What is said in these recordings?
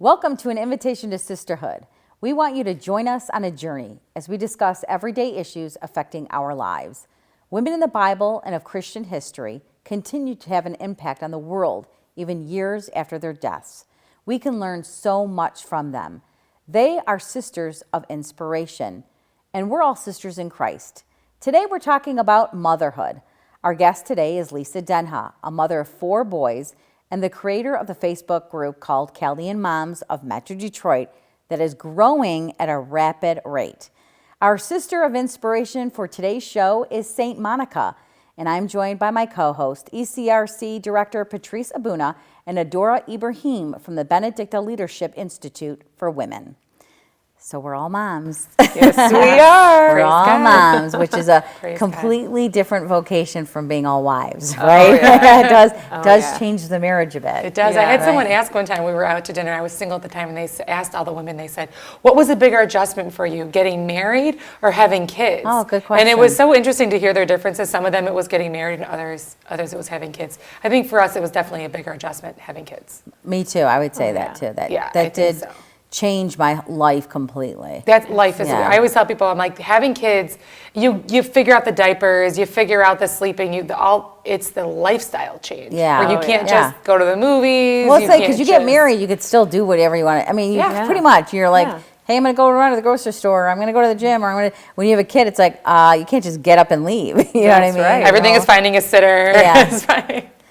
Welcome to an invitation to Sisterhood. We want you to join us on a journey as we discuss everyday issues affecting our lives. Women in the Bible and of Christian history continue to have an impact on the world even years after their deaths. We can learn so much from them. They are sisters of inspiration, and we're all sisters in Christ. Today we're talking about motherhood. Our guest today is Lisa Denha, a mother of 4 boys and the creator of the Facebook group called Chaldean Moms of Metro Detroit that is growing at a rapid rate. Our sister of inspiration for today's show is Saint Monica, and I'm joined by my co-host, ECRC Director Patrice Abona and Adora Ibrahim from the Benedicta Leadership Institute for Women. So we're all moms. Yes, we are. We're all moms, which is a completely different vocation from being all wives, right? It does change the marriage a bit. It does. I had someone ask one time, we were out to dinner, I was single at the time, and they asked all the women, they said, what was a bigger adjustment for you, getting married or having kids? Oh, good question. And it was so interesting to hear their differences. Some of them it was getting married, and others it was having kids. I think for us it was definitely a bigger adjustment having kids. Me too. I would say that too. That did change my life completely. That life is, I always tell people, I'm like, having kids, you figure out the diapers, you figure out the sleeping, it's the lifestyle change. Yeah. Where you can't just go to the movies. Well, it's like, because you get married, you could still do whatever you want. I mean, pretty much, you're like, hey, I'm going to go run to the grocery store, or I'm going to go to the gym, or when you have a kid, it's like, you can't just get up and leave. You know what I mean? Right. Everything is finding a sitter.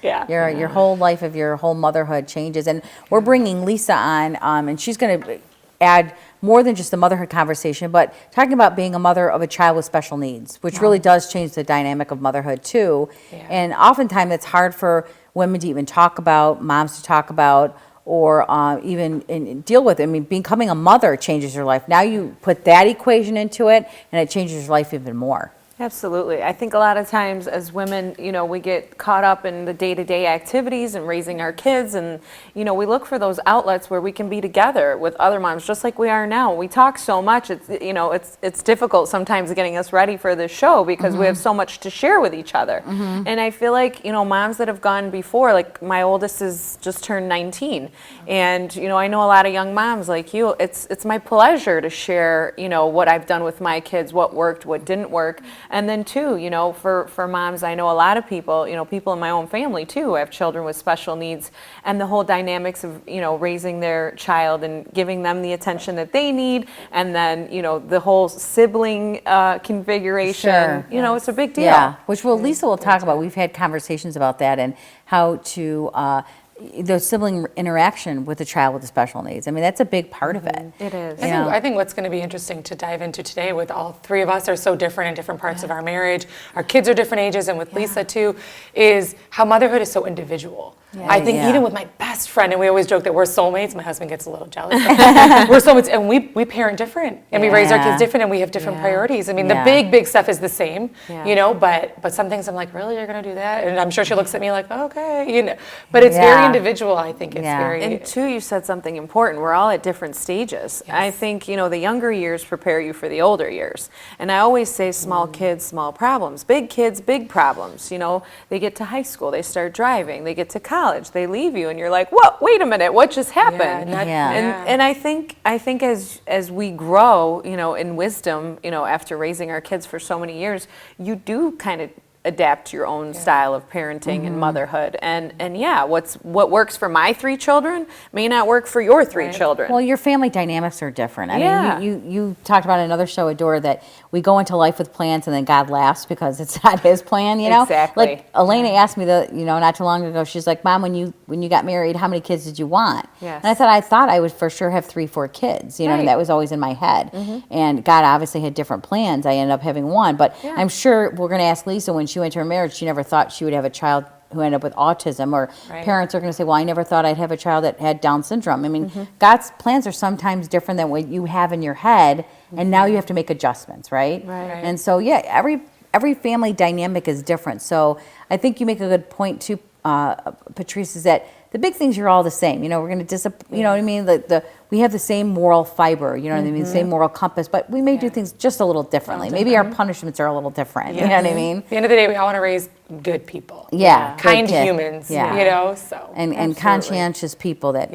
Yeah. Your whole life of your whole motherhood changes. And we're bringing Lisa on, and she's going to add more than just the motherhood conversation, but talking about being a mother of a child with special needs, which really does change the dynamic of motherhood too. And oftentimes it's hard for women to even talk about, moms to talk about, or even deal with it. I mean, becoming a mother changes your life. Now you put that equation into it, and it changes your life even more. Absolutely. I think a lot of times as women, we get caught up in the day-to-day activities and raising our kids, and, we look for those outlets where we can be together with other moms, just like we are now. We talk so much, it's difficult sometimes getting us ready for this show because we have so much to share with each other. And I feel like, moms that have gone before, like my oldest is just turned 19, and, I know a lot of young moms like you, it's my pleasure to share, what I've done with my kids, what worked, what didn't work. And then too, for moms, I know a lot of people, people in my own family too, have children with special needs, and the whole dynamics of, raising their child and giving them the attention that they need. And then, the whole sibling configuration, it's a big deal. Yeah, which Lisa will talk about. We've had conversations about that and how to, the sibling interaction with a child with the special needs. I mean, that's a big part of it. It is. I think what's going to be interesting to dive into today, with all 3 of us are so different in different parts of our marriage, our kids are different ages, and with Lisa too, is how motherhood is so individual. I think even with my best friend, and we always joke that we're soulmates, my husband gets a little jealous, we're soulmates, and we parent different, and we raise our kids different, and we have different priorities. I mean, the big stuff is the same, but some things I'm like, really, you're going to do that? And I'm sure she looks at me like, okay, but it's very individual. I think it's very. And two, you said something important. We're all at different stages. I think, the younger years prepare you for the older years. And I always say small kids, small problems. Big kids, big problems. They get to high school, they start driving, they get to college, they leave you, and you're like, what? Wait a minute, what just happened? And I think as we grow, in wisdom, after raising our kids for so many years, you do kind of adapt your own style of parenting and motherhood, and what works for my 3 children may not work for your 3 children. Well, your family dynamics are different. I mean, you talked about in another show, Adora, that we go into life with plans and then God laughs because it's not His plan. Exactly. Like Elena asked me not too long ago. She's like, Mom, when you got married, how many kids did you want? Yes. And I thought I would for sure have 3, 4 kids. And that was always in my head. And God obviously had different plans. I ended up having 1, but I'm sure we're going to ask Lisa when she went to her marriage, she never thought she would have a child who ended up with autism, or parents are going to say, well, I never thought I'd have a child that had Down syndrome. I mean, God's plans are sometimes different than what you have in your head, and now you have to make adjustments, right? And so, every family dynamic is different. So I think you make a good point too, Patrice, is that the big things are all the same. We're going to you know what I mean? We have the same moral fiber, you know what I mean? The same moral compass, but we may do things just a little differently. Maybe our punishments are a little different. You know what I mean? At the end of the day, we all want to raise good people. Yeah. Kind humans, so. And conscientious people that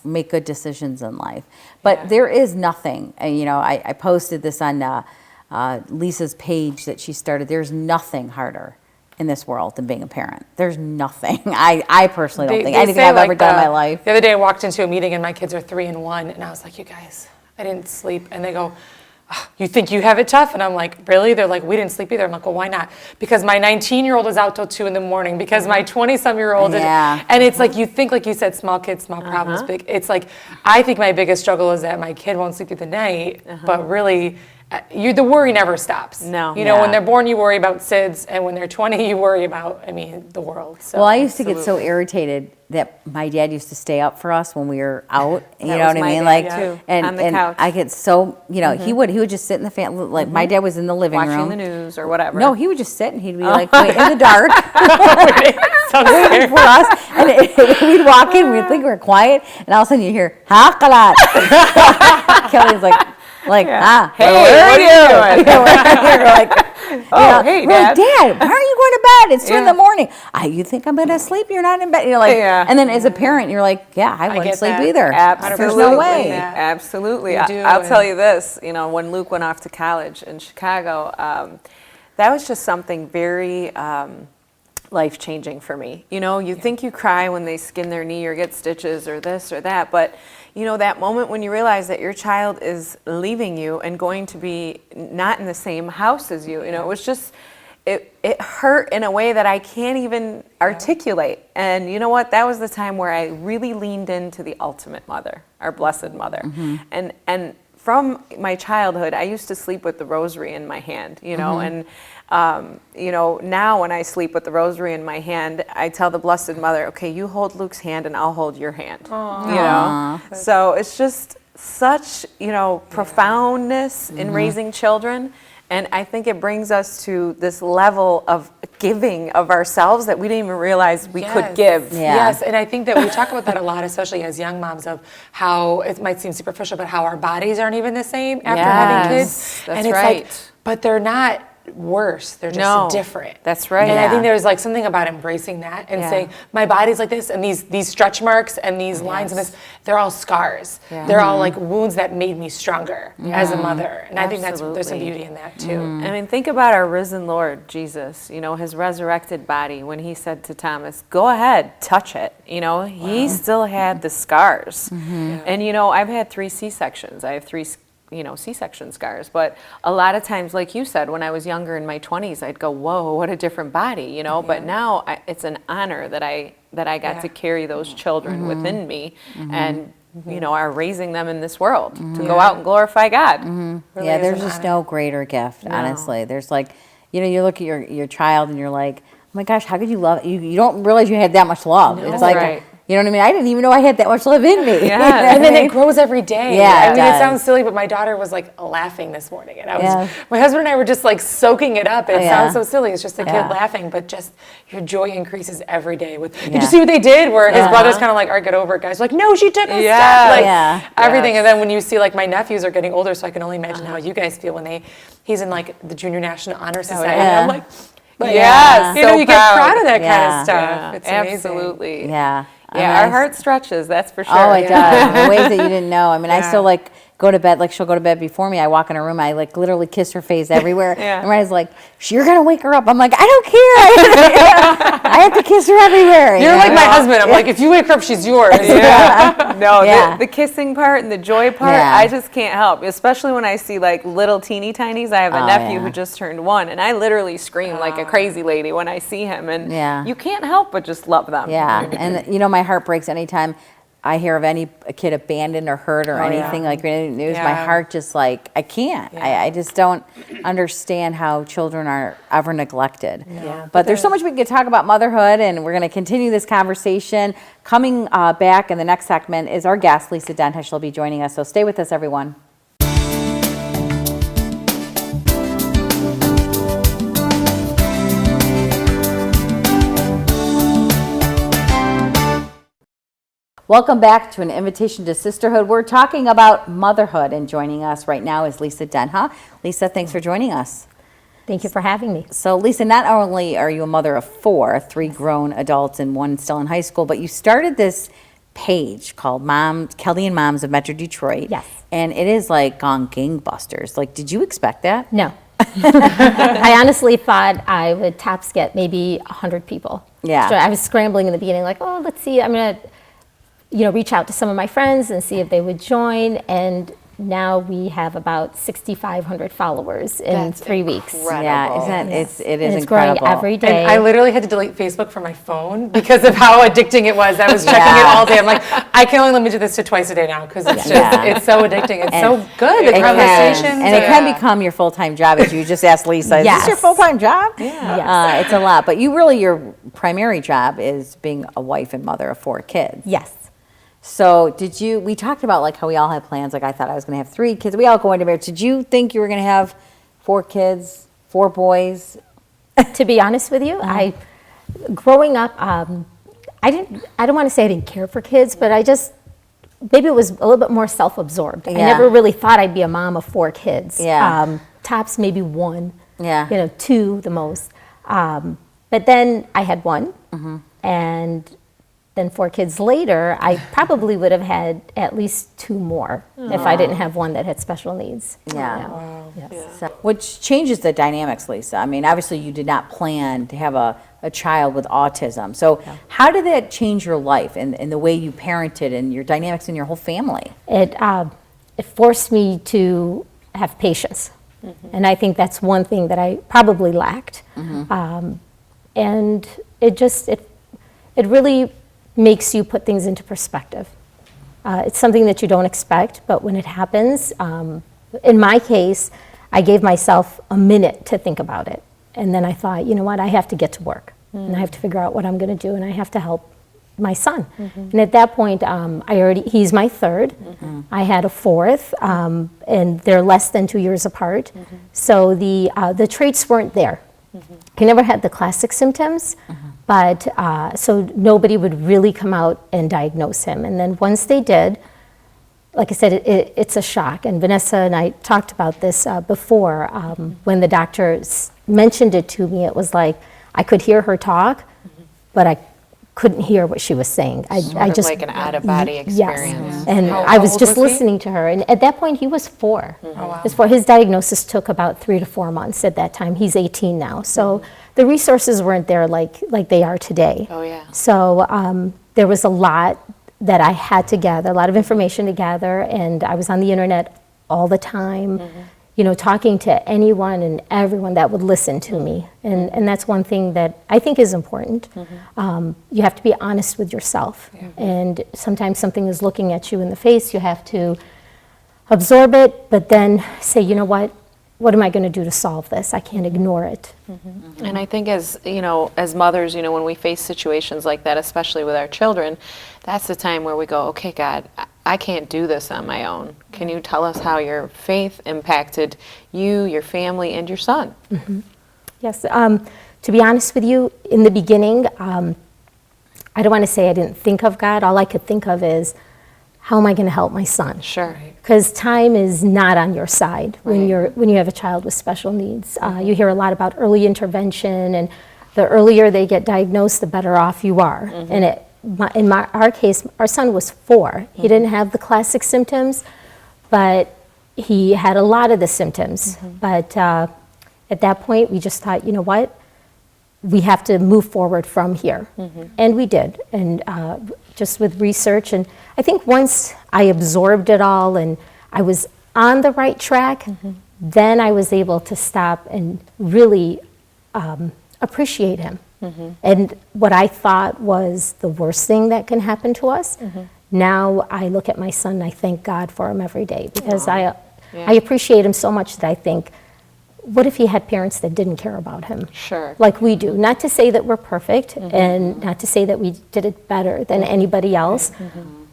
make good decisions in life. But there is nothing, you know, I posted this on Lisa's page that she started. There's nothing harder in this world than being a parent. There's nothing. I personally don't think anything I've ever done in my life. The other day I walked into a meeting and my kids are 3 and 1, and I was like, you guys, I didn't sleep. And they go, "Oh, you think you have it tough?" And I'm like, really? They're like, we didn't sleep either. I'm like, well, why not? Because my 19-year-old is out till 2 in the morning, because my 20-some-year-old is, and it's like, you think, like you said, small kids, small problems, big. It's like, I think my biggest struggle is that my kid won't sleep through the night, but really, the worry never stops. No. You know, when they're born, you worry about SIDS, and when they're 20, you worry about, I mean, the world. So. Well, I used to get so irritated that my dad used to stay up for us when we were out. You know what I mean? Like, and on the couch. I get so, you know, he would just sit in the fan. Like my dad was in the living room watching the news or whatever. No, he would just sit and he'd be like wait, in the dark Waiting for us. And we'd walk in, we'd think we were quiet, and all of a sudden you hear "Hakalat." Kelly's like, hey, what are you doing? We're like, oh, hey, Dad. Dad, why are you going to bed? It's 2 in the morning. You think I'm going to sleep? You're not in bed. You're like, and then as a parent, you're like, yeah, I wouldn't sleep either. Absolutely. There's no way. Absolutely. I'll tell you this, you know, when Luke went off to college in Chicago, that was just something very life-changing for me. You know, you think you cry when they skin their knee or get stitches or this or that, but you know, that moment when you realize that your child is leaving you and going to be not in the same house as you, you know, it was just, it hurt in a way that I can't even articulate. And you know what? That was the time where I really leaned into the ultimate mother, our Blessed Mother. And from my childhood, I used to sleep with the rosary in my hand, you know, and you know, now when I sleep with the rosary in my hand, I tell the Blessed Mother, okay, you hold Luke's hand and I'll hold your hand. Aww. You know, so it's just such, you know, profoundness in raising children. And I think it brings us to this level of giving of ourselves that we didn't even realize we could give. Yes, and I think that we talk about that a lot, especially as young moms, of how it might seem superficial, but how our bodies aren't even the same after having kids. That's and it's right. like, but they're not worse, they're just different. That's right. And I think there's like something about embracing that and saying, my body's like this, and these stretch marks and these lines and this, they're all scars. They're all like wounds that made me stronger as a mother. And I think there's some beauty in that too. I mean, think about our risen Lord, Jesus, you know, his resurrected body, when he said to Thomas, go ahead, touch it. You know, he still had the scars. And you know, I've had 3 C-sections. I have 3 you know, C-section scars, but a lot of times, like you said, when I was younger in my 20s, I'd go, whoa, what a different body, you know, but now it's an honor that I got to carry those children within me and, you know, are raising them in this world to go out and glorify God. Really there's just no greater gift, honestly. There's like, you know, you look at your child and you're like, oh my gosh, how could you love, you don't realize you had that much love. It's like, you know what I mean? I didn't even know I had that much love in me. And then it grows every day. Yeah, I mean, it sounds silly, but my daughter was like laughing this morning, and my husband and I were just like soaking it up. It sounds so silly. It's just a kid laughing, but just your joy increases every day. Did you see what they did? Where his brother's kind of like, all right, get over it, guys. Like, no, she took a step. Like everything. And then when you see like my nephews are getting older, so I can only imagine how you guys feel when he's in like the Junior National Honor Society. And I'm like, you know, you get proud of that kind of stuff. It's amazing. Absolutely. Yeah, our heart stretches, that's for sure. Oh, it does. In ways that you didn't know. I mean, I still like go to bed, like she'll go to bed before me. I walk in her room, I like literally kiss her face everywhere. And Ryan's like, you're going to wake her up. I'm like, I don't care. I have to kiss her everywhere. You're like my husband. I'm like, if you wake her up, she's yours. The kissing part and the joy part, I just can't help. Especially when I see like little teeny tinies. I have a nephew who just turned 1, and I literally scream like a crazy lady when I see him. And you can't help but just love them. And you know, my heart breaks anytime I hear of a kid abandoned or hurt or anything like any news. My heart just like, I can't. I just don't understand how children are ever neglected. But there's so much we can talk about motherhood, and we're going to continue this conversation. Coming back in the next segment is our guest, Lisa Denha. She'll be joining us, so stay with us, everyone. Welcome back to an invitation to sisterhood. We're talking about motherhood, and joining us right now is Lisa Denha. Lisa, thanks for joining us. Thank you for having me. So Lisa, not only are you a mother of 4, 3 grown adults and 1 still in high school, but you started this page called Kelly and Moms of Metro Detroit. Yes. And it is like gone gangbusters. Like, did you expect that? No. I honestly thought I would tops get maybe 100 people. Yeah. So I was scrambling in the beginning, like, oh, let's see, I'm going to, reach out to some of my friends and see if they would join. And now we have about 6,500 followers in 3 weeks. Yeah, it is It's incredible. growing every day. And I literally had to delete Facebook from my phone because of how addicting it was. I was checking it all day. I'm like, I can only limit this to twice a day now because it's just, it's so addicting. It's so good. The conversations. And it can become your full-time job, as you just asked Lisa. Is this your full-time job? Yeah. Yes. It's a lot. But your primary job is being a wife and mother of 4 kids. Yes. So we talked about like how we all have plans. Like I thought I was going to have 3 kids. We all go into marriage. Did you think you were going to have 4 kids, 4 boys? To be honest with you, growing up, I don't want to say I didn't care for kids, but maybe it was a little bit more self-absorbed. I never really thought I'd be a mom of 4 kids. Yeah. Tops maybe 1. Yeah. 2 the most. But then I had 1, and then 4 kids later, I probably would have had at least 2 more if I didn't have one that had special needs. Yeah. Wow. Yes. Yeah. So, which changes the dynamics, Lisa. I mean, obviously you did not plan to have a child with autism. So how did that change your life and the way you parented and your dynamics in your whole family? It forced me to have patience. And I think that's one thing that I probably lacked. And it really makes you put things into perspective. It's something that you don't expect, but when it happens, in my case, I gave myself a minute to think about it. And then I thought, you know what, I have to get to work. And I have to figure out what I'm going to do, and I have to help my son. And at that point, he's my 3rd. I had a 4th, and they're less than 2 years apart. So the traits weren't there. He never had the classic symptoms, but so nobody would really come out and diagnose him. And then once they did, like I said, it's a shock. And Vanessa and I talked about this before. When the doctor mentioned it to me, it was like I could hear her talk, but I couldn't hear what she was saying. I just like an out-of-body experience. Yes, and How I was old just was he? listening to her. And at that point, he was 4. Oh, wow. His diagnosis took about 3 to 4 months at that time. He's 18 now. So the resources weren't there like they are today. Oh, yeah. So there was a lot that I had to gather, a lot of information to gather, and I was on the internet all the time, talking to anyone and everyone that would listen to me. And that's one thing that I think is important. You have to be honest with yourself. And sometimes something is looking at you in the face. You have to absorb it, but then say, you know what am I going to do to solve this? I can't ignore it. And I think as mothers, when we face situations like that, especially with our children, that's the time where we go, okay, God, I can't do this on my own. Can you tell us how your faith impacted you, your family, and your son? Yes. To be honest with you, in the beginning, I don't want to say I didn't think of God. All I could think of is, how am I going to help my son? Sure. Because time is not on your side when you have a child with special needs. You hear a lot about early intervention, and the earlier they get diagnosed, the better off you are. And in our case, our son was 4. He didn't have the classic symptoms, but he had a lot of the symptoms. But at that point, we just thought, you know what? We have to move forward from here. And we did. And just with research. And I think once I absorbed it all and I was on the right track, then I was able to stop and really appreciate him. And what I thought was the worst thing that can happen to us, now I look at my son and I thank God for him every day, because I appreciate him so much that I think, what if he had parents that didn't care about him? Sure. Like we do. Not to say that we're perfect, and not to say that we did it better than anybody else,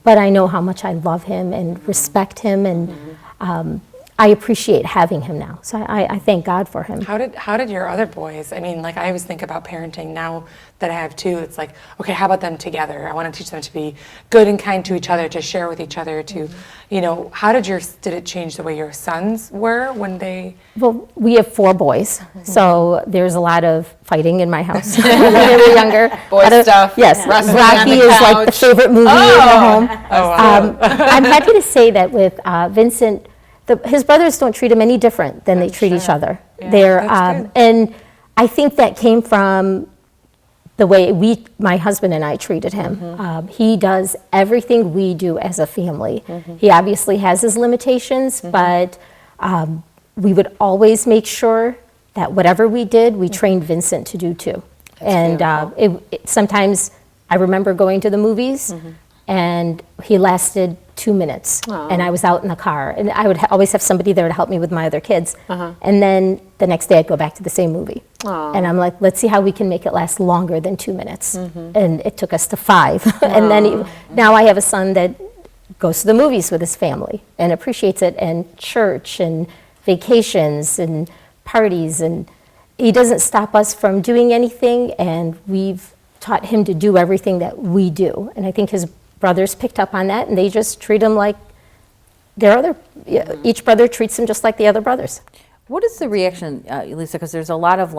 but I know how much I love him and respect him, and I appreciate having him now. So I thank God for him. How did your other boys? I mean, like I always think about parenting now that I have two. It's like, okay, how about them together? I want to teach them to be good and kind to each other, to share with each other, to, you know, how did it change the way your sons were when they? Well, we have 4 boys, so there's a lot of fighting in my house when they were younger. Boy stuff. Yes, wrestling on Rocky the is like the couch. favorite movie in the home. Oh, wow. I'm happy to say that with Vincent, his brothers don't treat him any different than they treat each other. that's good. And I think that came from the way my husband and I treated him. He does everything we do as a family. He obviously has his limitations, but we would always make sure that whatever we did, we trained Vincent to do too. Sometimes I remember going to the movies and he lasted 2 minutes and I was out in the car and I would always have somebody there to help me with my other kids. And then the next day I'd go back to the same movie. And I'm like, let's see how we can make it last longer than 2 minutes. And it took us to 5. And then now I have a son that goes to the movies with his family and appreciates it, and church and vacations and parties, and he doesn't stop us from doing anything, and we've taught him to do everything that we do. And I think his brothers picked up on that, and they just treat him like each brother treats him just like the other brothers. What is the reaction, Lisa? Because there's a lot of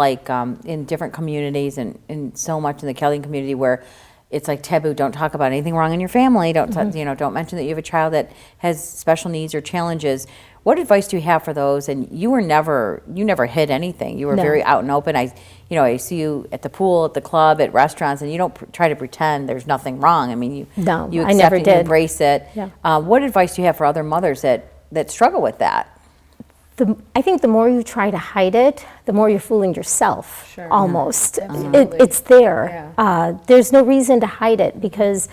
in different communities and so much in the Kellyan community where it's like taboo. Don't talk about anything wrong in your family. Don't don't mention that you have a child that has special needs or challenges. What advice do you have for those? And you never hid anything. You were very out and open. I see you at the pool, at the club, at restaurants, and you don't try to pretend there's nothing wrong. I mean, you accept I never it, did. you embrace it. Yeah. What advice do you have for other mothers that struggle with that? I think the more you try to hide it, the more you're fooling yourself, almost. It's there. There's no reason to hide it because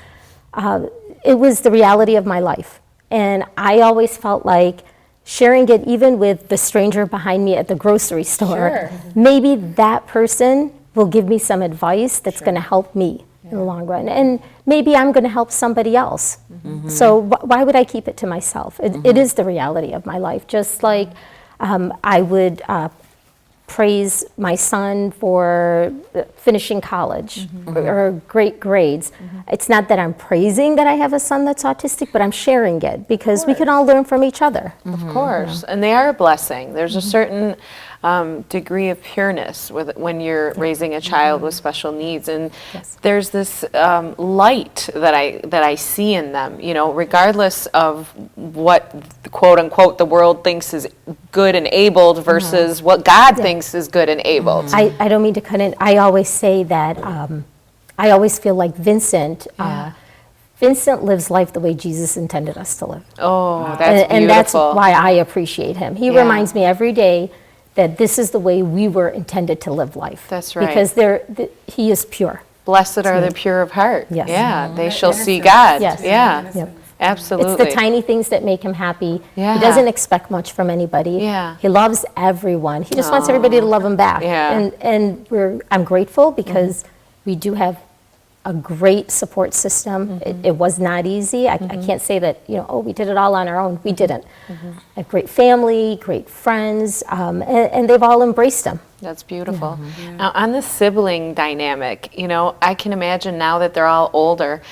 it was the reality of my life. And I always felt like sharing it even with the stranger behind me at the grocery store, maybe that person will give me some advice that's going to help me in the long run. And maybe I'm going to help somebody else. So why would I keep it to myself? It is the reality of my life. Just like I would praise my son for finishing college or great grades. It's not that I'm praising that I have a son that's autistic, but I'm sharing it because we can all learn from each other. Of course, and they are a blessing. There's a certain degree of pureness when you're raising a child with special needs, and there's this light that I see in them. You know, regardless of what quote unquote the world thinks is good and abled versus what God thinks is good and abled. I don't mean to cut in. I always say that I always feel like Vincent lives life the way Jesus intended us to live. Oh, that's beautiful. And that's why I appreciate him. He reminds me every day that this is the way we were intended to live life. That's right. Because he is pure. Blessed are the pure of heart. Yes. Yeah, they shall see God. Yes. Yeah, Yep. absolutely. It's the tiny things that make him happy. Yeah. He doesn't expect much from anybody. Yeah. He loves everyone. He just wants everybody to love him back. Yeah. And I'm grateful because we do have a great support system. It was not easy. I can't say that, we did it all on our own. We didn't. A great family, great friends, and they've all embraced him. That's beautiful. Now, on the sibling dynamic, I can imagine now that they're all older,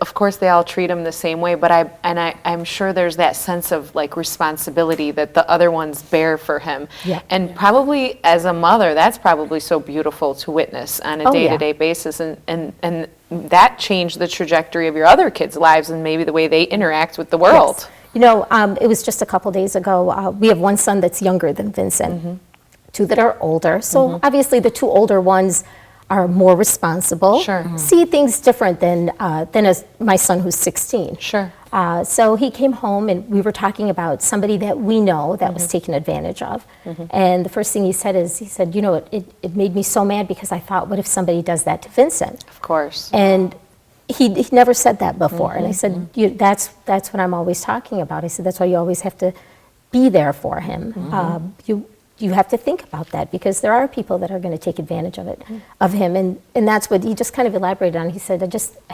of course they all treat him the same way, but I'm sure there's that sense of like responsibility that the other ones bear for him. Yeah. And probably as a mother, that's probably so beautiful to witness on a day-to-day basis, and that changed the trajectory of your other kids' lives and maybe the way they interact with the world. Yes. It was just a couple days ago. We have one son that's younger than Vincent, 2 that are older. So obviously the 2 older ones are more responsible, see things different than my son who's 16. Sure. So he came home and we were talking about somebody that we know that was taken advantage of. And the first thing he said, it made me so mad because I thought, what if somebody does that to Vincent? Of course. And he never said that before. And I said, that's what I'm always talking about. I said, that's why you always have to be there for him. you have to think about that, because there are people that are going to take advantage of him, and that's what he just kind of elaborated on. He said, he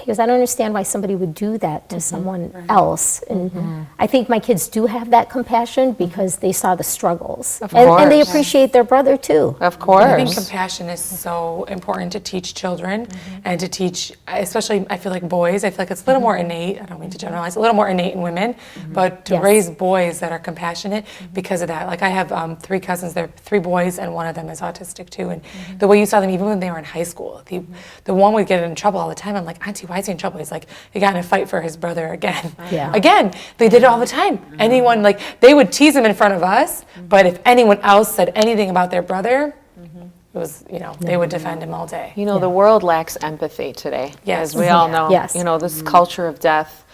goes, I don't understand why somebody would do that to someone else. And I think my kids do have that compassion because they saw the struggles, and they appreciate their brother too. Of course. I think compassion is so important to teach children and to teach, especially I feel like boys. I feel like it's a little more innate. I don't mean to generalize. A little more innate in women, but to raise boys that are compassionate because of that. Like I have 3 cousins. They're 3 boys, and one of them is autistic too. And the way you saw them, even when they were in high school, the one would get in trouble all the time. I'm like, Auntie, why is he in trouble? He's like, he got in a fight for his brother again. Again, they did it all the time. Anyone, like, they would tease him in front of us, but if anyone else said anything about their brother, it was, they would defend him all day. The world lacks empathy today, as we all know. This culture of death.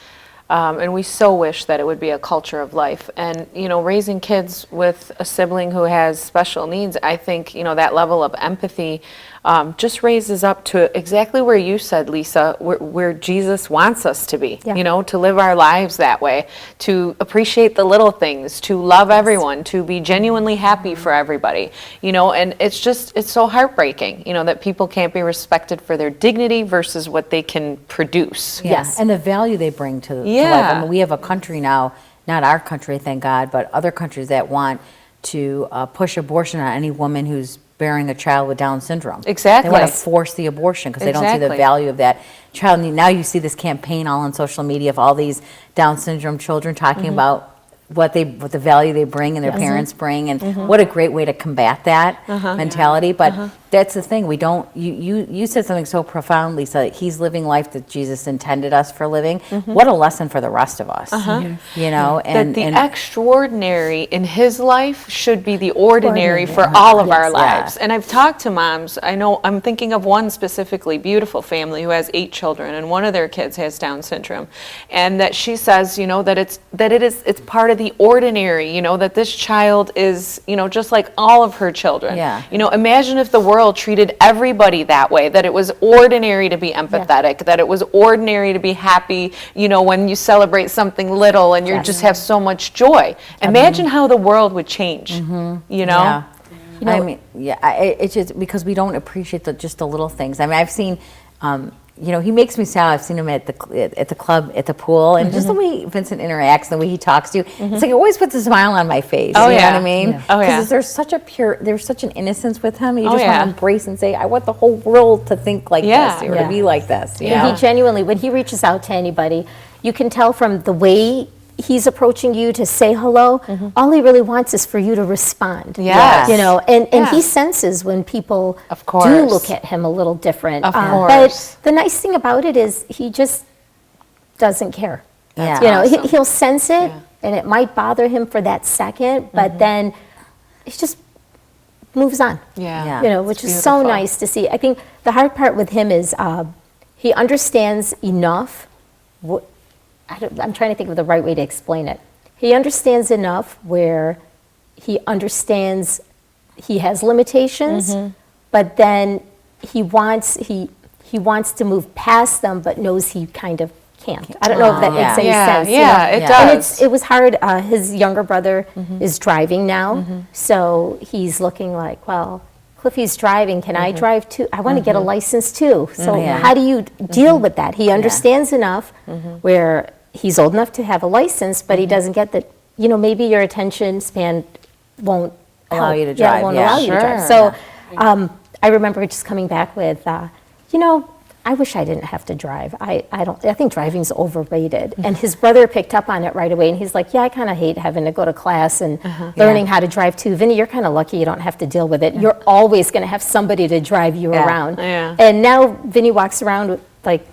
And we so wish that it would be a culture of life. And, raising kids with a sibling who has special needs, I think, that level of empathy just raises up to exactly where you said, Lisa, where Jesus wants us to be, to live our lives that way, to appreciate the little things, to love everyone, to be genuinely happy for everybody, and it's so heartbreaking, that people can't be respected for their dignity versus what they can produce. And the value they bring to life. I mean, we have a country now, not our country, thank God, but other countries that want to push abortion on any woman who's bearing a child with Down syndrome. Exactly. They want to force the abortion because they don't see the value of that child. Now you see this campaign all on social media of all these Down syndrome children talking about what the value they bring and their parents bring, and what a great way to combat that mentality. But that's the thing, we don't, you said something so profound, Lisa. He's living life that Jesus intended us for living. What a lesson for the rest of us. And that the extraordinary in his life should be the ordinary for all of our lives. And I've talked to moms, I know, I'm thinking of one specifically, beautiful family who has 8 children, and one of their kids has Down syndrome, and that she says, that it's part of the ordinary, that this child is, just like all of her children. Imagine if the world treated everybody that way, that it was ordinary to be empathetic, that it was ordinary to be happy, when you celebrate something little and you just have so much joy. Imagine how the world would change, I mean, it's just because we don't appreciate just the little things. I mean, I've seen, he makes me sad. I've seen him at the club, at the pool, and just the way Vincent interacts, the way he talks to you, it's like it always puts a smile on my face. You know what I mean? Because there's such an innocence with him. You just want to embrace and say, I want the whole world to think like this, or to be like this. And he genuinely, when he reaches out to anybody, you can tell from the way he's approaching you to say hello, all he really wants is for you to respond. And he senses when people do look at him a little different. But the nice thing about it is he just doesn't care. Awesome. He'll sense it, and it might bother him for that second, but then he just moves on. Which is so nice to see. I think the hard part with him is he understands enough. I'm trying to think of the right way to explain it. He understands enough where he understands he has limitations, but then he wants to move past them, but knows he kind of can't. I don't know if that makes any sense. It does. And it was hard. His younger brother is driving now, so he's looking like, well, Cliffy's driving. Can I drive too? I want to get a license too. So how do you deal with that? He understands enough where he's old enough to have a license, but he doesn't get that, maybe your attention span won't allow you to drive. Allow you to drive. So I remember just coming back with, I wish I didn't have to drive. I think driving's overrated. And his brother picked up on it right away, and he's like, I kind of hate having to go to class and learning how to drive too. Vinny, you're kind of lucky you don't have to deal with it. You're always going to have somebody to drive you around. And now Vinny walks around with, like,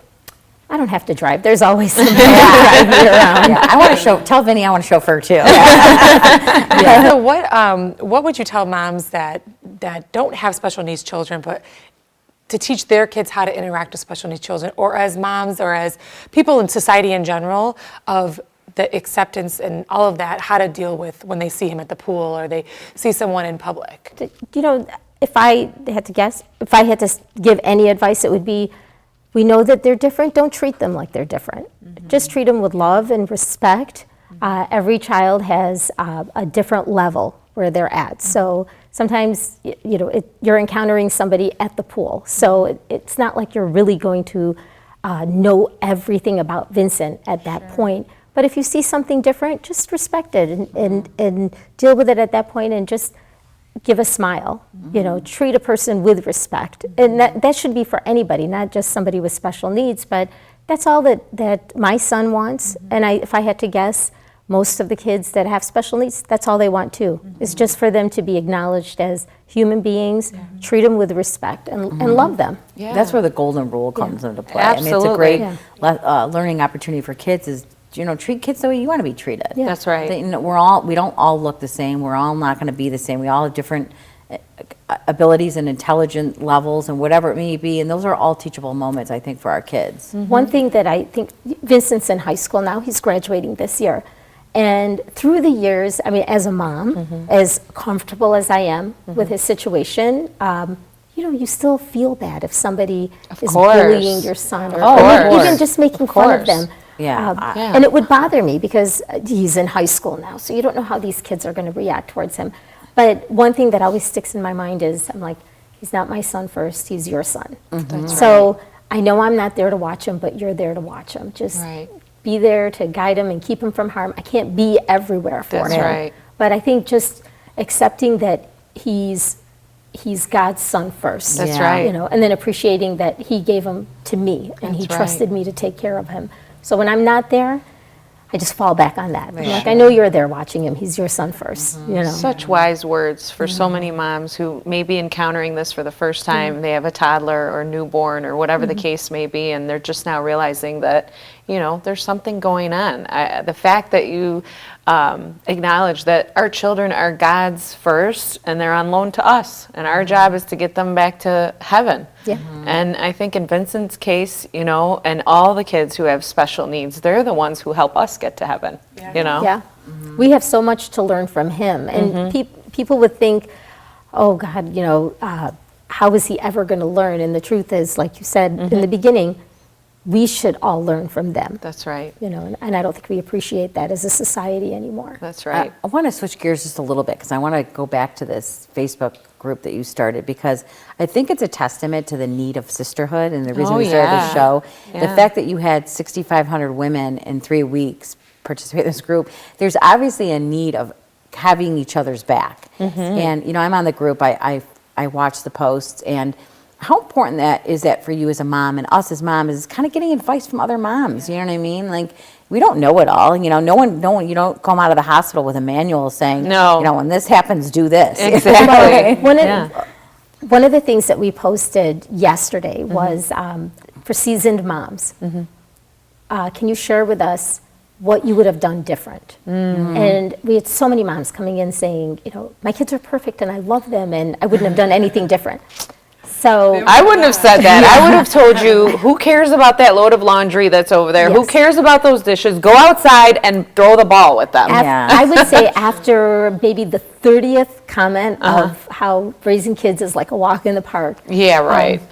I don't have to drive. There's always somebody to drive me around. I want to tell Vinny I want to chauffeur too. So what would you tell moms that don't have special needs children, but to teach their kids how to interact with special needs children, or as moms or as people in society in general, of the acceptance and all of that, how to deal with when they see him at the pool or they see someone in public? If I had to guess, if I had to give any advice, it would be, we know that they're different. Don't treat them like they're different. Just treat them with love and respect. Every child has a different level where they're at. So sometimes, you're encountering somebody at the pool. So it's not like you're really going to know everything about Vincent at that point. But if you see something different, just respect it and deal with it at that point, and just give a smile. Treat a person with respect. And that should be for anybody, not just somebody with special needs. But that's all that my son wants. And if I had to guess, most of the kids that have special needs, that's all they want too. Is just for them to be acknowledged as human beings, treat them with respect, and love them. Yeah. That's where the golden rule comes into play. Absolutely. I mean, it's a great learning opportunity for kids is, treat kids the way you want to be treated. Yeah. That's right. We don't all look the same. We're all not going to be the same. We all have different abilities and intelligent levels and whatever it may be, and those are all teachable moments, I think, for our kids. One thing that I think, Vincent's in high school now, he's graduating this year. And through the years, I mean, as a mom, as comfortable as I am with his situation, you still feel bad if somebody is bullying your son, or even just making fun of them. And it would bother me because he's in high school now, so you don't know how these kids are going to react towards him. But one thing that always sticks in my mind is, I'm like, he's not my son first, he's your son. So I know I'm not there to watch him, but you're there to watch him. Just be there to guide him and keep him from harm. I can't be everywhere for him. But I think just accepting that he's God's son first. That's right. And then appreciating that he gave him to me, and he trusted me to take care of him. So when I'm not there, I just fall back on that. I'm like, I know you're there watching him. He's your son first. Such wise words for so many moms who may be encountering this for the first time. They have a toddler or newborn or whatever the case may be, and they're just now realizing that, there's something going on. The fact that you acknowledge that our children are God's first, and they're on loan to us, and our job is to get them back to heaven. And I think in Vincent's case, and all the kids who have special needs, they're the ones who help us get to heaven. We have so much to learn from him, and people would think, oh God, how is he ever going to learn? And the truth is, like you said in the beginning, we should all learn from them. That's right. And I don't think we appreciate that as a society anymore. That's right. I want to switch gears just a little bit, because I want to go back to this Facebook group that you started, because I think it's a testament to the need of sisterhood and the reason we started this show. The fact that you had 6,500 women in 3 weeks participate in this group, there's obviously a need of having each other's back. And, I'm on the group, I watch the posts, and how important that is that for you as a mom and us as moms is kind of getting advice from other moms. You know what I mean? Like, we don't know it all. No one, you don't come out of the hospital with a manual saying, when this happens, do this. Exactly. One of the things that we posted yesterday was for seasoned moms. Can you share with us what you would have done different? And we had so many moms coming in saying, my kids are perfect and I love them and I wouldn't have done anything different. So I wouldn't have said that. I would have told you, who cares about that load of laundry that's over there? Who cares about those dishes? Go outside and throw the ball with them. I would say after maybe the 30th comment of how raising kids is like a walk in the park.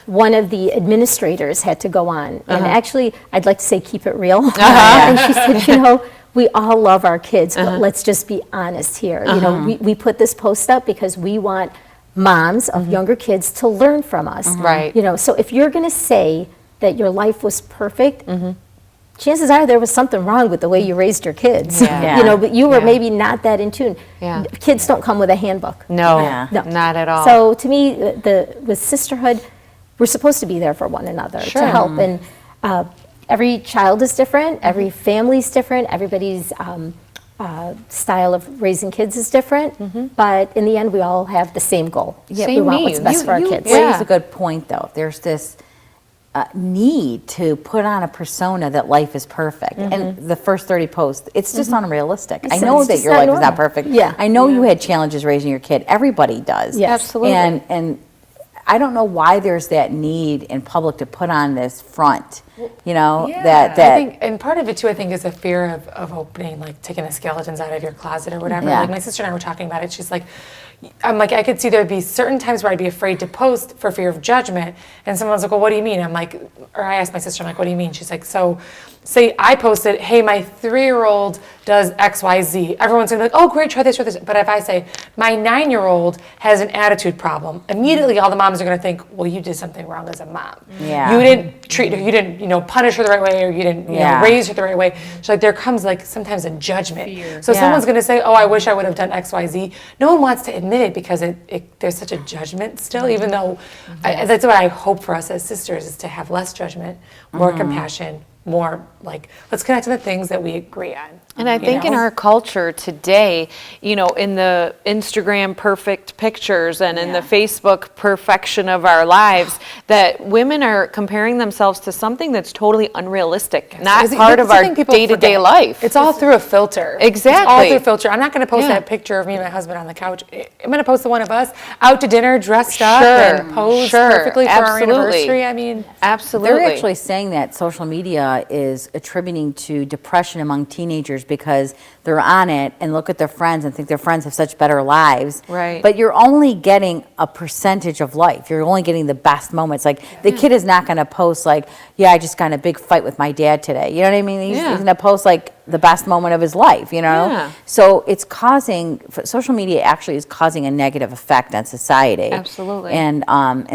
One of the administrators had to go on. And actually, I'd like to say keep it real. And she said, we all love our kids, but let's just be honest here. We put this post up because we want moms of younger kids to learn from us. So if you're going to say that your life was perfect, chances are there was something wrong with the way you raised your kids. But you were maybe not that in tune. Kids don't come with a handbook. No, not at all. So to me, with sisterhood, we're supposed to be there for one another to help. And every child is different. Every family is different. Everybody's style of raising kids is different, but in the end, we all have the same goal. We want what's best for our kids. You raise a good point, though. There's this need to put on a persona that life is perfect. And the first 30 posts, it's just unrealistic. I know that your life is not perfect. I know you had challenges raising your kid. Everybody does. Absolutely. And I don't know why there's that need in public to put on this front. That I think, and part of it too, I think, is a fear of opening, like taking the skeletons out of your closet or whatever. Like my sister and I were talking about it. She's like, I'm like, I could see there'd be certain times where I'd be afraid to post for fear of judgment. And someone's like, well, what do you mean? I'm like, or I asked my sister, I'm like, what do you mean? She's like, so say I posted, hey, my 3-year-old does XYZ. Everyone's gonna be like, oh, great, try this, try this. But if I say, my 9-year-old has an attitude problem, immediately all the moms are gonna think, well, you did something wrong as a mom. Yeah. You didn't treat her, you didn't, punish her the right way, or you didn't, raise her the right way. So like there comes like sometimes a judgment. So someone's gonna say, oh, I wish I would have done XYZ. No one wants to admit it because there's such a judgment still, even though that's what I hope for us as sisters, is to have less judgment, more compassion, more like, let's connect to the things that we agree on. And I think in our culture today, in the Instagram perfect pictures and in the Facebook perfection of our lives, that women are comparing themselves to something that's totally unrealistic, not part of our day-to-day life. It's all through a filter. Exactly. It's all through a filter. I'm not going to post that picture of me and my husband on the couch. I'm going to post the one of us out to dinner, dressed up, and posed perfectly for our anniversary. I mean, absolutely. They're actually saying that social media is attributing to depression among teenagers because they're on it and look at their friends and think their friends have such better lives. Right. But you're only getting a percentage of life. You're only getting the best moments. Like the kid is not going to post like, yeah, I just got in a big fight with my dad today. You know what I mean? He's going to post like the best moment of his life, Yeah. So it's causing, social media actually is causing a negative effect on society. Absolutely. And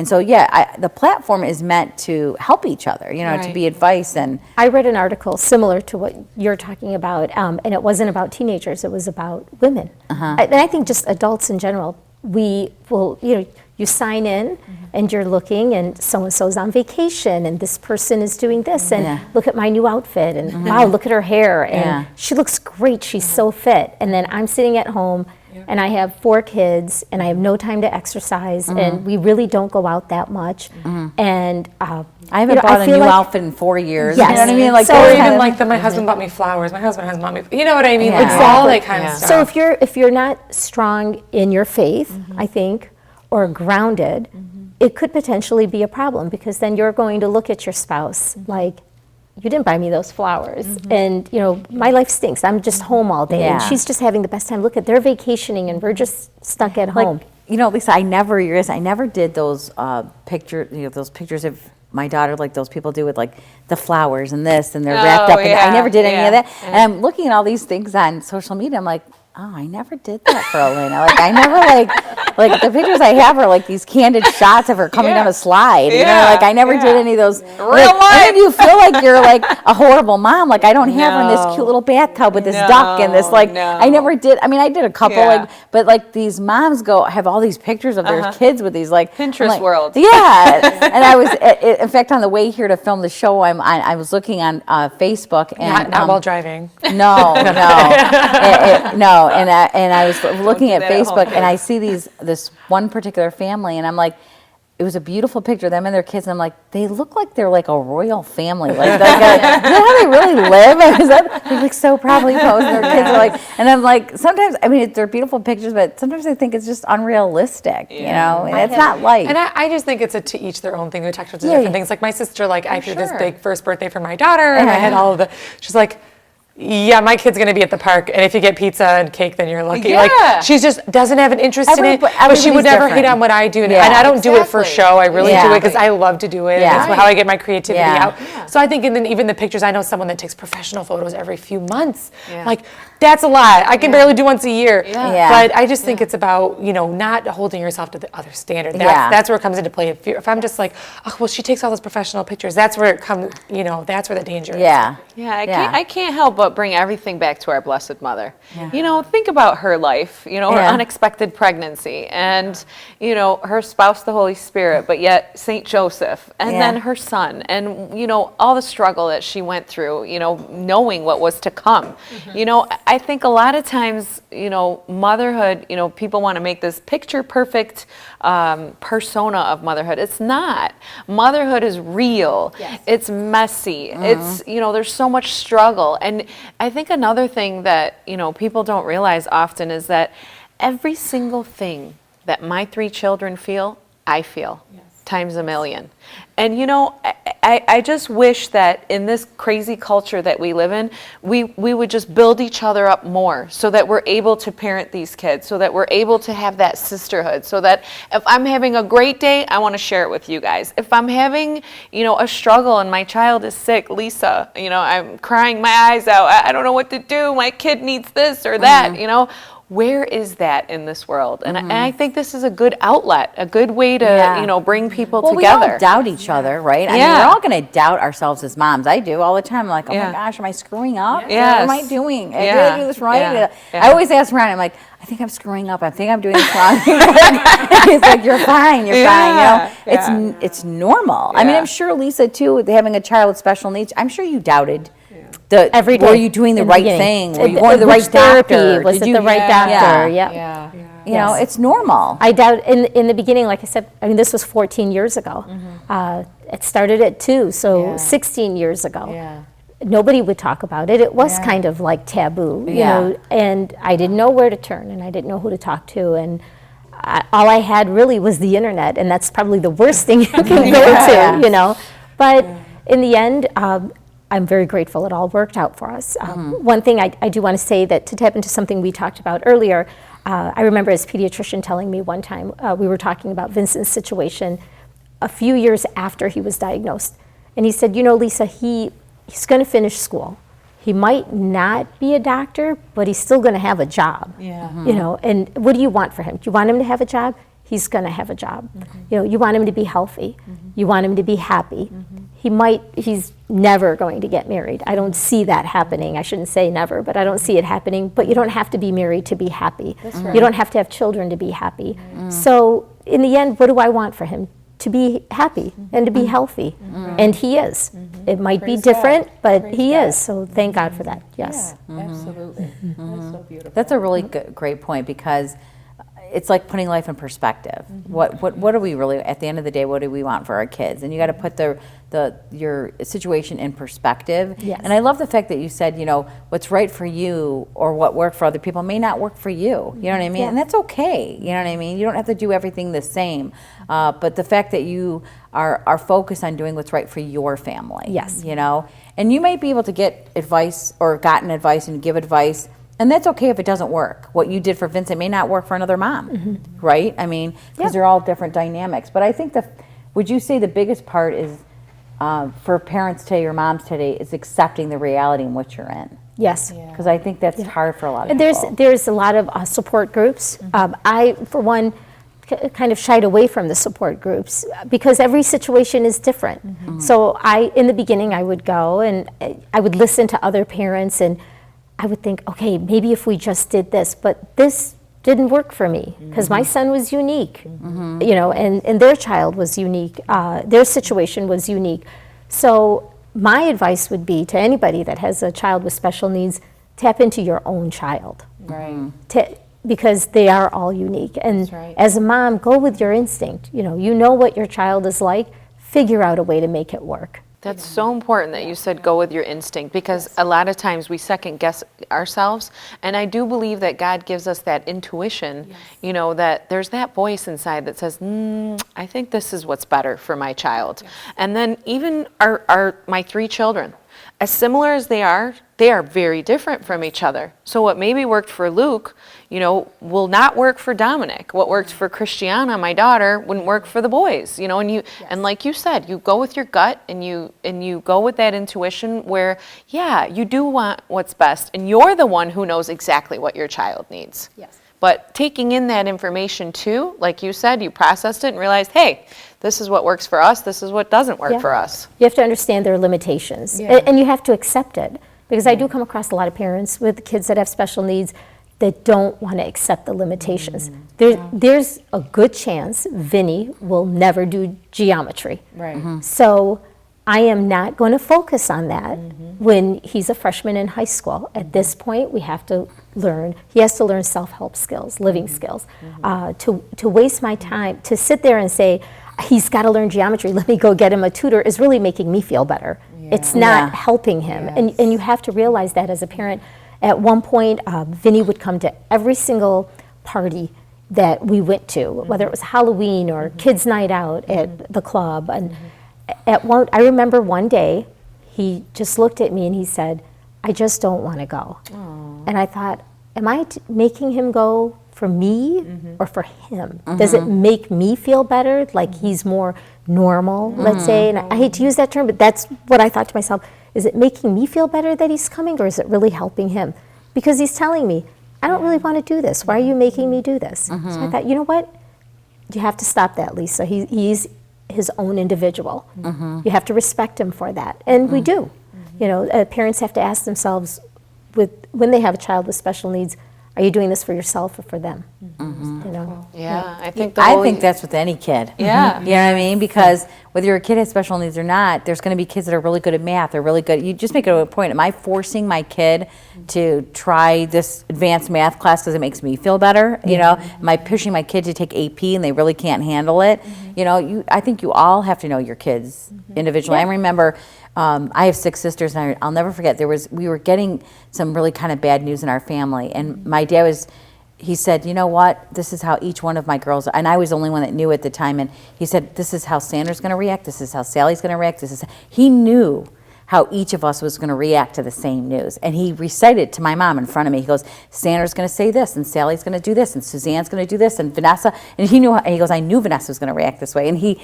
so, the platform is meant to help each other, to Right. be advice. And I read an article similar to what you're talking about, and it wasn't about teenagers, it was about women. And I think just adults in general, we will, you sign in and you're looking and so-and-so's on vacation and this person is doing this and look at my new outfit and wow, look at her hair and she looks great, she's so fit. And then I'm sitting at home and I have 4 kids and I have no time to exercise and we really don't go out that much. And I haven't bought a new outfit in 4 years. Yes. You know what I mean? Like, So or kind even of- like my husband bought me flowers. My husband has bought me, you know what I mean? Yeah. It's all that kind of stuff. So if you're not strong in your faith, I think, or grounded, it could potentially be a problem because then you're going to look at your spouse like, you didn't buy me those flowers. And, my life stinks. I'm just home all day. And Yeah. she's just having the best time. Look at, they're vacationing and we're just stuck at home. Lisa, I never did those those pictures of my daughter, like those people do with like the flowers and this, and they're wrapped up. And I never did any of that. And I'm looking at all these things on social media. I'm like, oh, I never did that for Elena. Like I never like the pictures I have are like these candid shots of her coming down a slide. Like I never did any of those. Real life. And then you feel like you're like a horrible mom. Like I don't have her in this cute little bathtub with this duck and this I never did. I mean, I did a couple but like these moms have all these pictures of their kids with these like Pinterest world. Yeah, and I was in fact on the way here to film the show. I was looking on Facebook and Not while driving. No. And I was looking at Facebook and I see this one particular family and I'm like, it was a beautiful picture of them and their kids. And I'm like, they look like they're like a royal family. Like, is that how they really live? They're like so proudly posed. And their kids are like, and I'm like, sometimes, I mean, they're beautiful pictures, but sometimes I think it's just unrealistic, and it's not life. And I just think it's a to each their own thing. We talked about different things. Like my sister, I threw this big first birthday for my daughter and I had all of she's like, yeah, my kid's going to be at the park, and if you get pizza and cake, then you're lucky. Yeah. Like, she just doesn't have an interest in it, but she would never hate on what I do. And I don't do it for show. I really do it because I love to do it. Yeah. That's how I get my creativity out. So I think even the pictures, I know someone that takes professional photos every few months. Like, that's a lot. I can barely do once a year. But I just think it's about, not holding yourself to the other standard. That's where it comes into play. If I'm just like, oh, well, she takes all those professional pictures, that's where it comes, that's where the danger is. Yeah, I can't help but bring everything back to our Blessed Mother. Think about her life, her unexpected pregnancy, and, her spouse, the Holy Spirit, but yet St. Joseph, and then her son, and, all the struggle that she went through, knowing what was to come. I think a lot of times, motherhood, people want to make this picture perfect persona of motherhood. It's not. Motherhood is real. It's messy. It's, there's so much struggle. And I think another thing that, people don't realize often is that every single thing that my 3 children feel, I feel. times a million. And you know, I just wish that in this crazy culture that we live in, we would just build each other up more so that we're able to parent these kids, so that we're able to have that sisterhood, so that if I'm having a great day, I want to share it with you guys. If I'm having, you know, a struggle and my child is sick, Lisa, you know, I'm crying my eyes out, I don't know what to do, my kid needs this or that, you know, where is that in this world? And I think this is a good outlet, a good way to, you know, bring people together. We all doubt each other, right? I mean, we're all going to doubt ourselves as moms. I do all the time. I'm like, oh my gosh, am I screwing up? What am I doing? Did I do this right? I always ask Ryan, I'm like, I think I'm screwing up. I think I'm doing this wrong. He's like, you're fine. You're fine. You know, it's normal. I mean, I'm sure Lisa too, with having a child with special needs, I'm sure you doubted. Every day. Were you doing the right thing? Were you going to the right doctor? Was it the right doctor? You know, it's normal. I doubt in the beginning, like I said, I mean, this was 14 years ago. It started at 2, so 16 years ago. Nobody would talk about it. It was kind of like taboo, you know, and I didn't know where to turn, and I didn't know who to talk to, and all I had really was the internet, and that's probably the worst thing you can go to, you know. But in the end, I'm very grateful it all worked out for us. One thing I do want to say, that to tap into something we talked about earlier, I remember as pediatrician telling me one time, we were talking about Vincent's situation a few years after he was diagnosed. And he said, you know, Lisa, he's going to finish school. He might not be a doctor, but he's still going to have a job. You know, and what do you want for him? Do you want him to have a job? He's going to have a job. You know, you want him to be healthy. You want him to be happy. He's never going to get married. I don't see that happening. I shouldn't say never, but I don't see it happening. But you don't have to be married to be happy. You don't have to have children to be happy. So in the end, what do I want for him? To be happy and to be healthy. And he is. It might be different, but he is. So thank God for that. Yes. Absolutely. That's so beautiful. That's a really great point, because it's like putting life in perspective. What do we really, at the end of the day, what do we want for our kids? And you got to put your situation in perspective. And I love the fact that you said, you know, what's right for you or what worked for other people may not work for you. You know what I mean? And that's okay. You know what I mean? You don't have to do everything the same. But the fact that you are focused on doing what's right for your family. You know? And you might be able to get advice or gotten advice and give advice, and that's okay if it doesn't work. What you did for Vincent may not work for another mom, right? I mean, because they're all different dynamics. But I think would you say the biggest part is for parents today or moms today is accepting the reality in which you're in? Yes. Because I think that's hard for a lot of and people. There's a lot of support groups. I, for one, kind of shied away from the support groups because every situation is different. So in the beginning, I would go and I would listen to other parents, and I would think, okay, maybe if we just did this, but this didn't work for me because my son was unique, you know, and their child was unique. Their situation was unique. So my advice would be to anybody that has a child with special needs, tap into your own child. Because they are all unique. And as a mom, go with your instinct. You know what your child is like, figure out a way to make it work. That's so important that you said go with your instinct, because a lot of times we second guess ourselves, and I do believe that God gives us that intuition, you know, that there's that voice inside that says, I think this is what's better for my child. And then even my 3 children, as similar as they are very different from each other. So what maybe worked for Luke, you know, will not work for Dominic. What worked for Christiana, my daughter, wouldn't work for the boys. You know, and like you said, you go with your gut and you go with that intuition where, you do want what's best, and you're the one who knows exactly what your child needs. But taking in that information too, like you said, you processed it and realized, hey, this is what works for us, this is what doesn't work for us. You have to understand their limitations, and you have to accept it. Because I do come across a lot of parents with kids that have special needs that don't want to accept the limitations. There's a good chance Vinny will never do geometry. So I am not going to focus on that when he's a freshman in high school. At this point, he has to learn self-help skills, living skills. To waste my time, to sit there and say, he's got to learn geometry, let me go get him a tutor, is really making me feel better. It's not helping him. And you have to realize that as a parent. At one point, Vinny would come to every single party that we went to, whether it was Halloween or kids' night out at the club. And I remember one day, he just looked at me and he said, "I just don't want to go." And I thought, am I making him go for me or for him? Does it make me feel better, like he's more normal, let's say? And I hate to use that term, but that's what I thought to myself. Is it making me feel better that he's coming, or is it really helping him? Because he's telling me, I don't really want to do this. Why are you making me do this? So I thought, you know what? You have to stop that, Lisa. He's his own individual. You have to respect him for that. And we do. You know, parents have to ask themselves, when they have a child with special needs, are you doing this for yourself or for them? You know? Yeah, I think that's with any kid. Yeah. You know what I mean? Because whether your kid has special needs or not, there's going to be kids that are really good at math. They're really good. You just make it a point. Am I forcing my kid to try this advanced math class because it makes me feel better? You know, am I pushing my kid to take AP and they really can't handle it? You know, I think you all have to know your kids individually. I remember I have 6 sisters, and I'll never forget. We were getting some really kind of bad news in our family, and my dad he said, "You know what? This is how each one of my girls," and I was the only one that knew at the time. And he said, "This is how Sandra's going to react. This is how Sally's going to react. He knew how each of us was going to react to the same news, and he recited to my mom in front of me. He goes, "Sandra's going to say this, and Sally's going to do this, and Suzanne's going to do this, and Vanessa," and he knew. And he goes, "I knew Vanessa was going to react this way," and he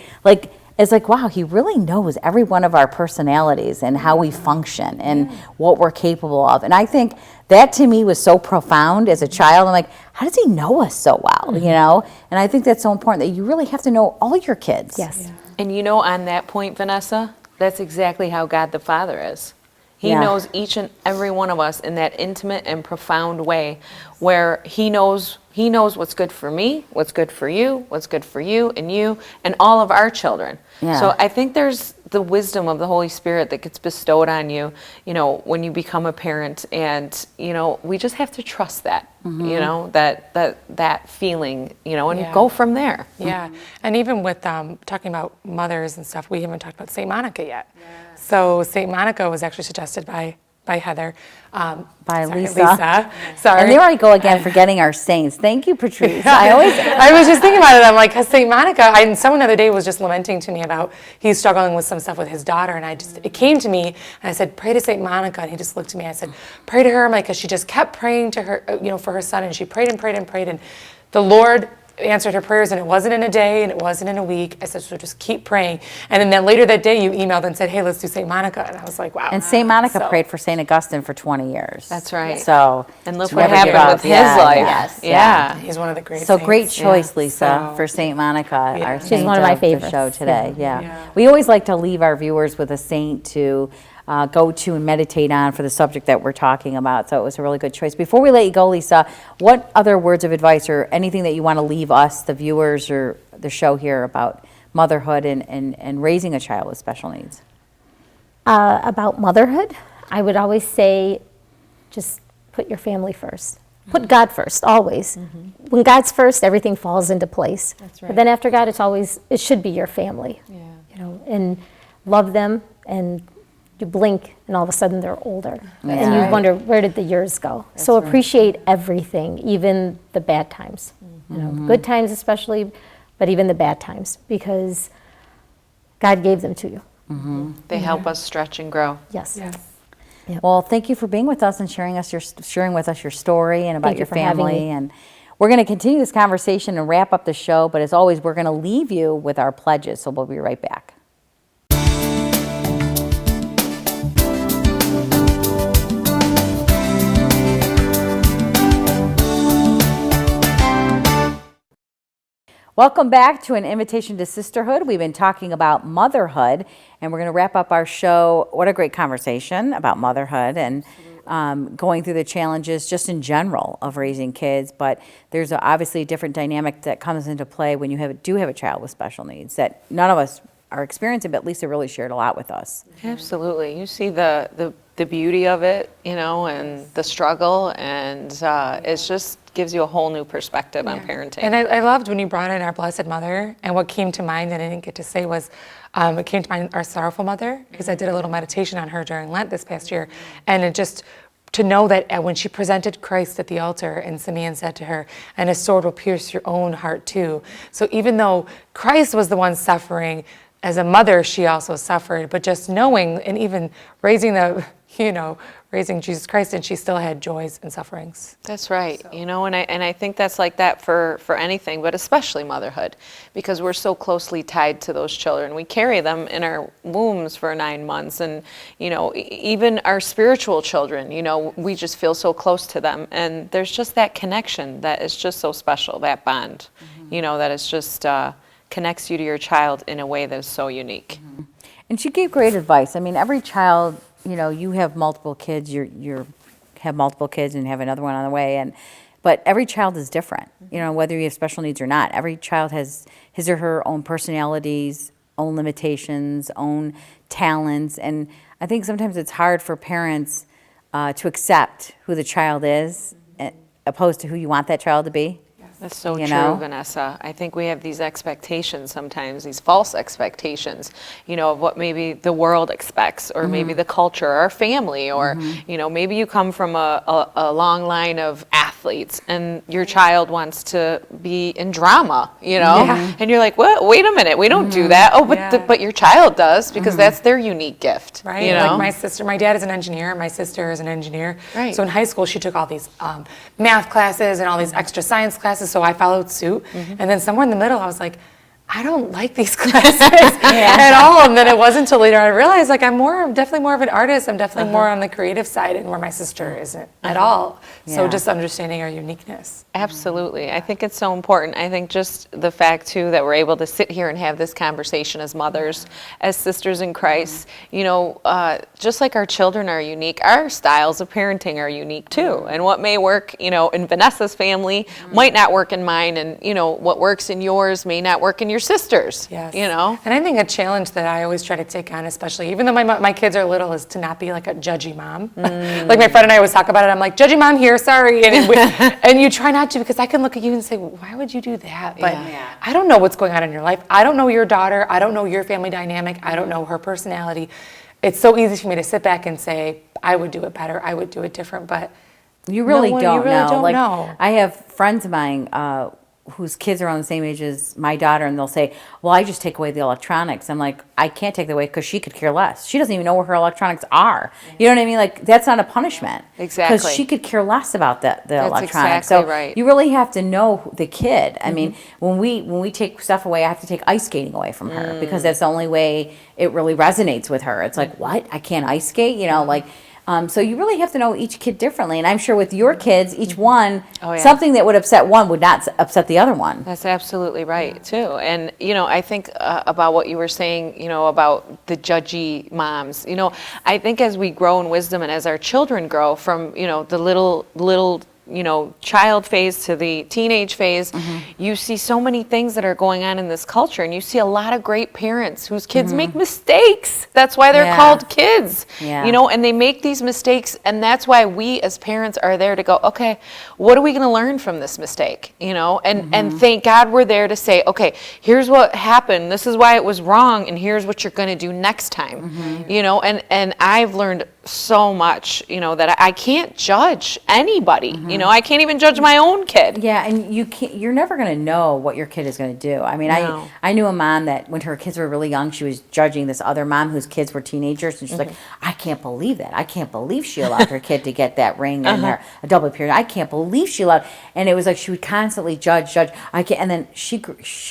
it's like, wow, he really knows every one of our personalities and how we function and what we're capable of. And I think that to me was so profound as a child. I'm like, how does he know us so well, you know? And I think that's so important, that you really have to know all your kids. Yes. Yeah. And you know, on that point, Vanessa, that's exactly how God the Father is. He knows each and every one of us in that intimate and profound way, where he knows what's good for me, what's good for you, what's good for you, and all of our children. Yeah. So I think there's the wisdom of the Holy Spirit that gets bestowed on you, you know, when you become a parent. And, you know, we just have to trust that, you know, that feeling, you know, and go from there. Yeah. And even with talking about mothers and stuff, we haven't talked about St. Monica yet. So St. Monica was actually suggested by Heather. Lisa. Sorry. And there I go again, forgetting our saints. Thank you, Patrice. I was just thinking about it. I'm like, because St. Monica, and someone the other day was just lamenting to me about he's struggling with some stuff with his daughter, and it came to me, and I said, pray to St. Monica, and he just looked at me. I said, pray to her, I'm like, because she just kept praying to her, you know, for her son, and she prayed and prayed and prayed, and the Lord answered her prayers, and it wasn't in a day, and it wasn't in a week. I said, so just keep praying. And then later that day, you emailed and said, hey, let's do St. Monica. And I was like, wow. And St. Monica prayed for St. Augustine for 20 years. That's right. So, and look what happened with his life. Yes. Yeah. He's one of the great So saints. great choice, Lisa, for St. Monica, our She's saint one of my the favorites. show today. Yeah. We always like to leave our viewers with a saint to go to and meditate on for the subject that we're talking about. So it was a really good choice. Before we let you go, Lisa, what other words of advice or anything that you want to leave us, the viewers, or the show here about motherhood and raising a child with special needs? About motherhood, I would always say, just put your family first. Put God first, always. When God's first, everything falls into place. That's right. But then after God, it should be your family. Yeah. You know, and love them, and you blink and all of a sudden they're older. And you wonder, where did the years go? So appreciate everything, even the bad times. You know, good times especially, but even the bad times, because God gave them to you. They help us stretch and grow. Yes. Yep. Well, thank you for being with us and sharing with us your story and about Thank you your for having family. me. And we're going to continue this conversation and wrap up the show. But as always, we're going to leave you with our pledges. So we'll be right back. Welcome back to an invitation to sisterhood. We've been talking about motherhood, and we're going to wrap up our show. What a great conversation about motherhood and going through the challenges just in general of raising kids. But there's obviously a different dynamic that comes into play when you do have a child with special needs that none of us are experiencing, but Lisa really shared a lot with us. Absolutely. You see the beauty of it, you know, and the struggle, and it just gives you a whole new perspective on parenting. And I loved when you brought in our Blessed Mother, and what came to mind that I didn't get to say was, it came to mind our Sorrowful Mother, because I did a little meditation on her during Lent this past year, and it just to know that when she presented Christ at the altar and Simeon said to her, and a sword will pierce your own heart too. So even though Christ was the one suffering, as a mother, she also suffered, but just knowing and even raising raising Jesus Christ, and she still had joys and sufferings. That's right. And I think that's like that for anything, but especially motherhood, because we're so closely tied to those children. We carry them in our wombs for 9 months, and even our spiritual children, we just feel so close to them, and there's just that connection that is just so special, that bond, that is just connects you to your child in a way that is so unique. And she gave great advice. I mean, every child, you have multiple kids, you have multiple kids and have another one on the way, but every child is different, whether you have special needs or not. Every child has his or her own personalities, own limitations, own talents, and I think sometimes it's hard for parents to accept who the child is, opposed to who you want that child to be. That's so true, Vanessa. I think we have these expectations sometimes, these false expectations, of what maybe the world expects, or maybe the culture, or our family, or, maybe you come from a long line of athletes and your child wants to be in drama, and you're like, well, wait a minute, we don't do that. Oh, but your child does, because that's their unique gift. Right. Like my dad is an engineer, my sister is an engineer. Right. So in high school, she took all these math classes and all these extra science classes. So I followed suit. And then somewhere in the middle, I was like, I don't like these classes at all. And then it wasn't until later I realized, like, I'm definitely more of an artist. I'm definitely more on the creative side, and where my sister isn't at all. So just understanding our uniqueness. Absolutely. I think it's so important. I think just the fact, too, that we're able to sit here and have this conversation as mothers, as sisters in Christ, just like our children are unique, our styles of parenting are unique, too. And what may work, in Vanessa's family might not work in mine, and, what works in yours may not work in your sisters. Yes. And I think a challenge that I always try to take on, especially even though my kids are little, is to not be like a judgy mom. Like my friend and I always talk about it. I'm like, judgy mom here, sorry. And you try not to, because I can look at you and say, well, why would you do that? But I don't know what's going on in your life. I don't know your daughter. I don't know your family dynamic. I don't know her personality. It's so easy for me to sit back and say, I would do it better. I would do it different. But you really don't know. Like, I have friends of mine whose kids are around the same age as my daughter, and they'll say, well, I just take away the electronics. I'm like, I can't take that away, because she could care less. She doesn't even know where her electronics are. You know what I mean? Like, that's not a punishment. Exactly. Because she could care less about the electronics. Exactly so right. You really have to know the kid. I mean, when we take stuff away, I have to take ice skating away from her, because that's the only way it really resonates with her. It's like, what? I can't ice skate? So you really have to know each kid differently. And I'm sure with your kids, each one, something that would upset one would not upset the other one. That's absolutely right, too. And, I think about what you were saying, about the judgy moms. I think as we grow in wisdom, and as our children grow from, the little child phase to the teenage phase, you see so many things that are going on in this culture, and you see a lot of great parents whose kids make mistakes. That's why they're called kids, and they make these mistakes, and that's why we as parents are there to go, okay, what are we going to learn from this mistake, and thank God we're there to say, okay, here's what happened, this is why it was wrong, and here's what you're going to do next time, and I've learned so much, that I can't judge anybody. I can't even judge my own kid. Yeah, and you're never going to know what your kid is going to do. I mean, I knew a mom that when her kids were really young, she was judging this other mom whose kids were teenagers, and she's like, I can't believe that. I can't believe she allowed her kid to get that ring and a double period. I can't believe she allowed. And it was like she would constantly judge. I can't. And then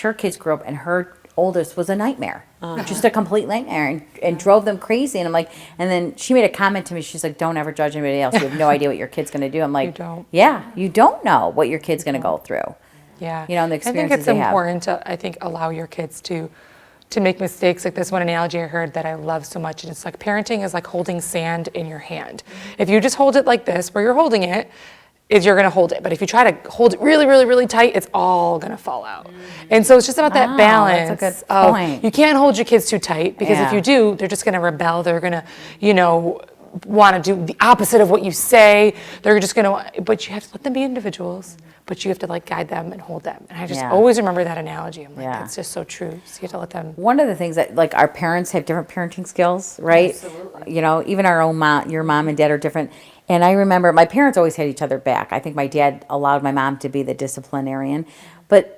her kids grew up, and her oldest was a nightmare. Just a complete nightmare, and drove them crazy. And I'm like, and then she made a comment to me. She's like, don't ever judge anybody else. You have no idea what your kid's going to do. I'm like, you don't know what your kid's going to go through. Yeah. And the experiences they have. I think it's important to, allow your kids to make mistakes. Like this one analogy I heard that I love so much, and it's like parenting is like holding sand in your hand. If you just hold it like this, where you're holding it, you're going to hold it. But if you try to hold it really, really, really tight, it's all going to fall out. And so it's just about that balance. That's a good point. You can't hold your kids too tight, because if you do, they're just going to rebel. They're going to, want to do the opposite of what you say. They're just going to, but you have to let them be individuals, but you have to like guide them and hold them. And I just always remember that analogy. I'm like, that's just so true. So you have to let them. One of the things that, like, our parents have different parenting skills, right? Absolutely. You know, even our own mom, your mom and dad are different. And I remember my parents always had each other back. I think my dad allowed my mom to be the disciplinarian. But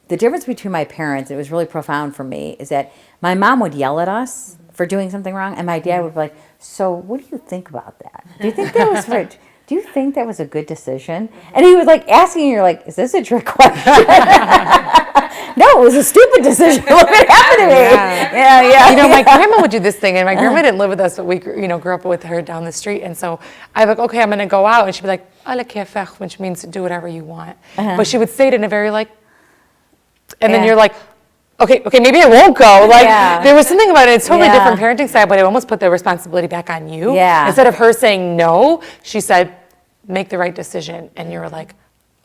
the difference between my parents, it was really profound for me, is that my mom would yell at us for doing something wrong, and my dad would be like, so what do you think about that? Do you think that was right? Do you think that was a good decision? And he was like asking you, you're like, is this a trick question? No, it was a stupid decision. Look what happened to me. Yeah. You know, my grandma would do this thing, and my grandma didn't live with us, but we, you know, grew up with her down the street. And so I'd be like, okay, I'm going to go out. And she'd be like, ala kefech, which means do whatever you want. But she would say it in a very like, and then you're like, okay, maybe I won't go. Like, there was something about it. It's totally different parenting style, but it almost put the responsibility back on you. Yeah. Instead of her saying no, she said, make the right decision. And you were like,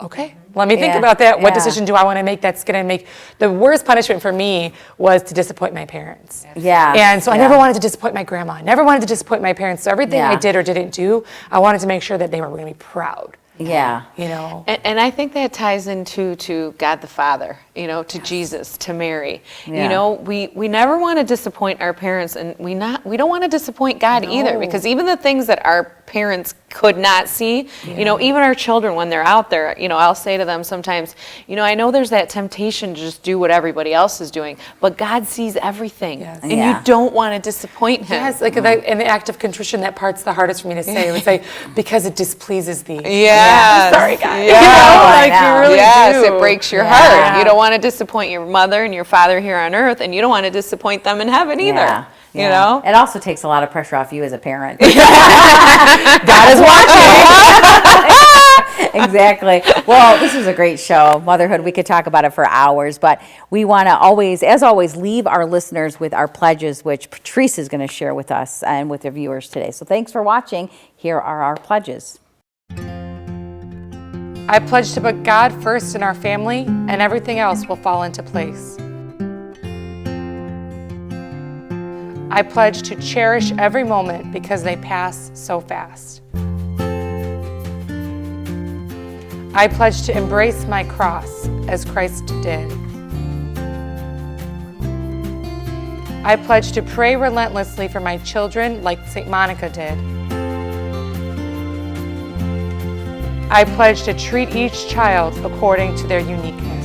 okay, let me think about that. What decision do I want to make that's going to make the worst punishment for me was to disappoint my parents. Yeah. And so I never wanted to disappoint my grandma. I never wanted to disappoint my parents. So everything I did or didn't do, I wanted to make sure that they were going to be proud. Yeah. You know. And I think that ties into to God the Father, you know, to Jesus, to Mary. Yeah. You know, we never want to disappoint our parents, and we don't want to disappoint God either, because even the things that our parents could not see, you know, even our children when they're out there, you know, I'll say to them sometimes, you know, I know there's that temptation to just do what everybody else is doing, but God sees everything, and you don't want to disappoint Him. Yes, like in the act of contrition, that part's the hardest for me to say. It would say, because it displeases thee. Yes. Sorry, guys. Yeah. You know, like you really do. It breaks your heart. You don't want to disappoint your mother and your father here on earth, and you don't want to disappoint them in heaven either. You know? It also takes a lot of pressure off you as a parent. God is watching. Exactly. Well, this is a great show, Motherhood. We could talk about it for hours, but we want to always, as always, leave our listeners with our pledges, which Patrice is going to share with us and with the viewers today. So thanks for watching. Here are our pledges. I pledge to put God first in our family, and everything else will fall into place. I pledge to cherish every moment because they pass so fast. I pledge to embrace my cross as Christ did. I pledge to pray relentlessly for my children like St. Monica did. I pledge to treat each child according to their uniqueness.